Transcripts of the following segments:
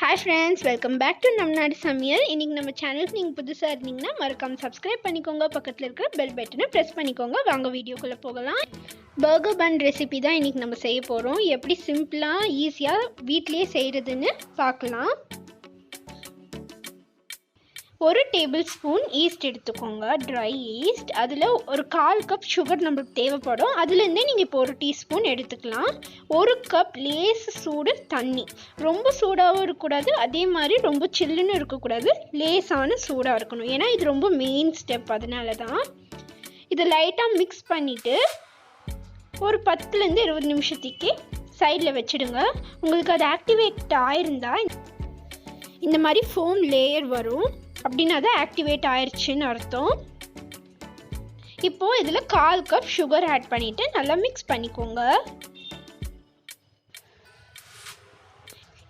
Hi friends, welcome back to NamNaadu Samayal. இன்னைக்கு நம்ம சேனலுக்கு நீங்க புதுசா இருந்தீங்கன்னா மறக்காம subscribe பண்ணிக்கோங்க. பக்கத்துல இருக்க bell button-ஐ press பண்ணிக்கோங்க. வாங்க வீடியோக்குள்ள போகலாம். burger bun ரெசிபி தான் இன்னைக்கு நம்ம செய்ய போறோம். எப்படி சிம்பிளா ஈஸியா வீட்லயே செய்யறதுன்னு பார்க்கலாம். ஒரு டேபிள் ஸ்பூன் ஈஸ்ட் எடுத்துக்கோங்க, ட்ரை ஈஸ்ட். அதில் ஒரு 1/4 கப் சுகர் நம்மளுக்கு தேவைப்படும். அதுலேருந்தே நீங்கள் இப்போ 1 டீஸ்பூன் எடுத்துக்கலாம். 1 கப் லேஸ் சூடு தண்ணி, ரொம்ப சூடாகவும் இருக்கக்கூடாது, அதே மாதிரி ரொம்ப சில்லுன்னு இருக்கக்கூடாது, லேஸான சூடாக இருக்கணும். ஏன்னா இது ரொம்ப மெயின் ஸ்டெப், அதனால தான். இதை லைட்டாக மிக்ஸ் பண்ணிவிட்டு ஒரு 10லேருந்து 20 நிமிஷத்துக்கு சைடில் வச்சுடுங்க. உங்களுக்கு அது ஆக்டிவேட் ஆயிருந்தால் இந்த மாதிரி ஃபோம் லேயர் வரும், அப்படின்னா தான் ஆக்டிவேட் ஆயிடுச்சுன்னு அர்த்தம். இப்போது இதில் 1/4 கப் சுகர் ஆட் பண்ணிவிட்டு நல்லா மிக்ஸ் பண்ணிக்கோங்க.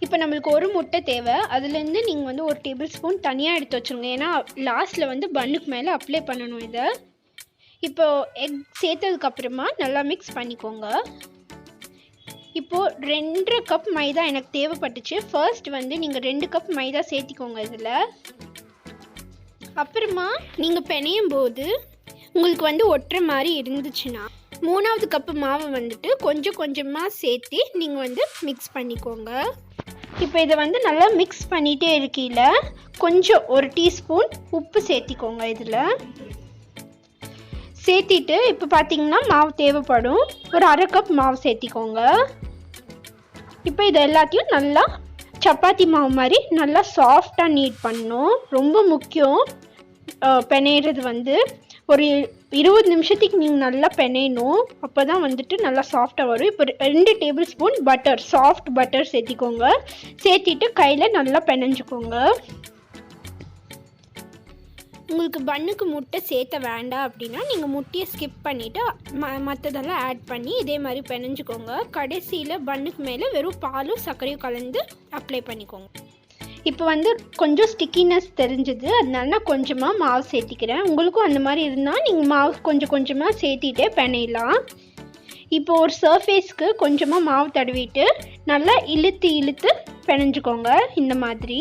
இப்போ நம்மளுக்கு ஒரு முட்டை தேவை. அதுலேருந்து நீங்கள் 1 டேபிள் ஸ்பூன் தனியாக எடுத்து வச்சுருங்க. ஏன்னா லாஸ்ட்டில் பன்னுக்கு மேலே அப்ளை பண்ணணும் இதை. இப்போது எக் சேர்த்ததுக்கப்புறமா நல்லா மிக்ஸ் பண்ணிக்கோங்க. இப்போது 2.5 கப் மைதா எனக்கு தேவைப்பட்டுச்சு. ஃபர்ஸ்ட் நீங்கள் 2 கப் மைதா சேர்த்திக்கோங்க இதில். அப்புறமா நீங்கள் பிணையும் போது உங்களுக்கு ஒட்டுற மாதிரி இருந்துச்சுன்னா 3வது கப்பு மாவை கொஞ்சம் கொஞ்சமாக சேர்த்து நீங்கள் மிக்ஸ் பண்ணிக்கோங்க. இப்போ இதை நல்லா மிக்ஸ் பண்ணிகிட்டே இருக்கையில் கொஞ்சம் 1 டீஸ்பூன் உப்பு சேர்த்திக்கோங்க இதில். சேர்த்திட்டு இப்போ பார்த்தீங்கன்னா மாவு தேவைப்படும். ஒரு 1/2 கப் மாவு சேர்த்திக்கோங்க. இப்போ இது எல்லாத்தையும் நல்லா சப்பாத்தி மாவு மாதிரி நல்லா சாஃப்டாக நீட் பண்ணணும். ரொம்ப முக்கியம் பிணையிறது. ஒரு 20 நிமிஷத்துக்கு நீங்கள் நல்லா பிணையணும். அப்போ தான் நல்லா சாஃப்டாக வரும். இப்போ 2 table spoon butter, soft butter சேர்த்திக்கோங்க. சேர்த்திட்டு கையில் நல்லா பிணைஞ்சிக்கோங்க. உங்களுக்கு பன்னுக்கு முட்டை சேர்த்த வேண்டாம் அப்படின்னா நீங்கள் முட்டையை ஸ்கிப் பண்ணிவிட்டு மற்றதெல்லாம் ஆட் பண்ணி இதே மாதிரி பிணைஞ்சிக்கோங்க. கடைசியில் பன்னுக்கு மேலே வெறும் பாலும் சர்க்கரையும் கலந்து அப்ளை பண்ணிக்கோங்க. இப்போ கொஞ்சம் ஸ்டிக்கினஸ் தெரிஞ்சுது, அதனால நான் கொஞ்சமாக மாவு சேர்த்திக்கிறேன். உங்களுக்கும் அந்த மாதிரி இருந்தால் நீங்கள் மாவு கொஞ்சம் கொஞ்சமாக சேர்த்திட்டே பிணையலாம். இப்போ ஒரு சர்ஃபேஸ்க்கு கொஞ்சமாக மாவு தடவிட்டு நல்லா இழுத்து இழுத்து பிணைஞ்சிக்கோங்க இந்த மாதிரி.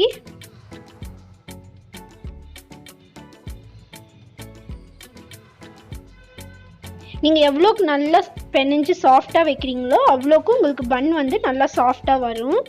நீங்கள் எவ்வளோக்கு நல்லா பிணைஞ்சு சாஃப்டாக வைக்கிறீங்களோ அவ்வளோக்கும் உங்களுக்கு பன் நல்லா சாஃப்டாக வரும்.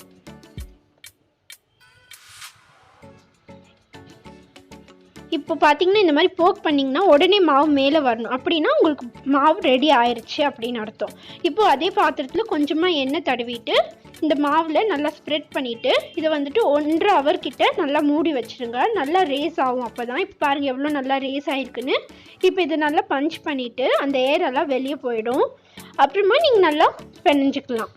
இப்போ பார்த்தீங்கன்னா இந்த மாதிரி போக் பண்ணிங்கன்னா உடனே மாவு மேலே வரணும். அப்படின்னா உங்களுக்கு மாவு ரெடி ஆயிடுச்சு அப்படின்னு அர்த்தம். இப்போது அதே பாத்திரத்தில் கொஞ்சமாக எண்ணெய் தடவிட்டு இந்த மாவில் நல்லா ஸ்ப்ரெட் பண்ணிவிட்டு இதை 1.5 ஹவர் கிட்ட நல்லா மூடி வச்சுருங்க. நல்லா ரேஸ் ஆகும் அப்போ தான். இப்போ பாருங்கள் எவ்வளோ நல்லா ரேஸ் ஆகிருக்குன்னு. இப்போ இதை நல்லா பஞ்ச் பண்ணிவிட்டு அந்த ஏரெல்லாம் வெளியே போயிடும். அப்புறமா நீங்கள் நல்லா பிணைஞ்சிக்கலாம்.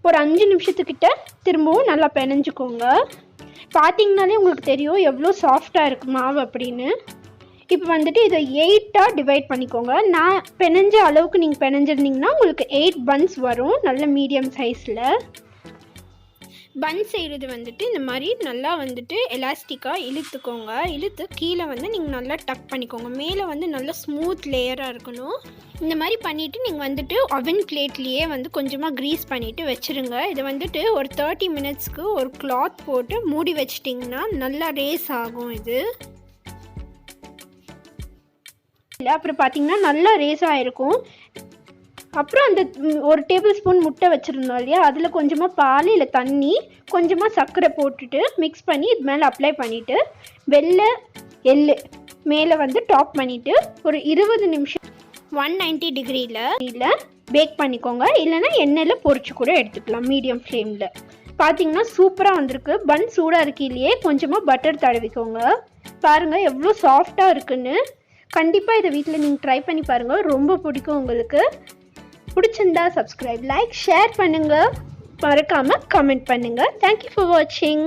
ஒரு 5 நிமிஷத்துக்கிட்ட திரும்பவும் நல்லா பிணைஞ்சிக்கோங்க. பார்த்தீங்கனாலே உங்களுக்கு தெரியும் எவ்வளோ சாஃப்டாக இருக்குது மாவு அப்படின்னு. இப்போ இதை 8ஆக டிவைட் பண்ணிக்கோங்க. நான் பிணைஞ்ச அளவுக்கு நீங்கள் பிணைஞ்சிருந்தீங்கன்னா உங்களுக்கு 8 பன்ஸ் வரும், நல்ல மீடியம் சைஸில். பன் செய்கிறது இந்த மாதிரி நல்லா எலாஸ்டிக்காக இழுத்துக்கோங்க. இழுத்து கீழே நீங்கள் நல்லா டக் பண்ணிக்கோங்க. மேலே நல்லா ஸ்மூத் லேயராக இருக்கணும். இந்த மாதிரி பண்ணிவிட்டு நீங்கள் அவன் பிளேட்லேயே கொஞ்சமாக க்ரீஸ் பண்ணிவிட்டு வச்சுருங்க. இதை ஒரு 30 மினிட்ஸ்க்கு ஒரு கிளாத் போட்டு மூடி வச்சிட்டிங்கன்னா நல்லா ரேஸ் ஆகும் இது. இல்லை அப்புறம் பார்த்தீங்கன்னா நல்லா ரேஸ் ஆகிருக்கும். அப்புறம் அந்த 1 டேபிள் ஸ்பூன் முட்டை வச்சுருந்தோம் இல்லையா, அதில் கொஞ்சமாக பால் இல்லை தண்ணி கொஞ்சமாக சர்க்கரை போட்டுட்டு மிக்ஸ் பண்ணி இது மேலே அப்ளை பண்ணிவிட்டு வெள்ளை எள்ளு மேலே டாப் பண்ணிவிட்டு ஒரு 20 நிமிஷம் 190 டிகிரியில் பேக் பண்ணிக்கோங்க. இல்லைனா எண்ணெயில் பொரிச்சு கூட எடுத்துக்கலாம் மீடியம் ஃப்ளேமில். பார்த்தீங்கன்னா சூப்பராக வந்திருக்கு. பன் சூடாக இருக்கையிலேயே கொஞ்சமாக பட்டர் தடவிக்கோங்க. பாருங்கள் எவ்வளோ சாஃப்டாக இருக்குன்னு. கண்டிப்பாக இதை வீட்டில் நீங்கள் ட்ரை பண்ணி பாருங்கள், ரொம்ப பிடிக்கும் உங்களுக்கு. பிடிச்சிருந்தா சப்ஸ்கிரைப், லைக், ஷேர் பண்ணுங்கள், மறக்காமல் கமெண்ட் பண்ணுங்கள். தேங்க்யூ ஃபார் வாட்சிங்.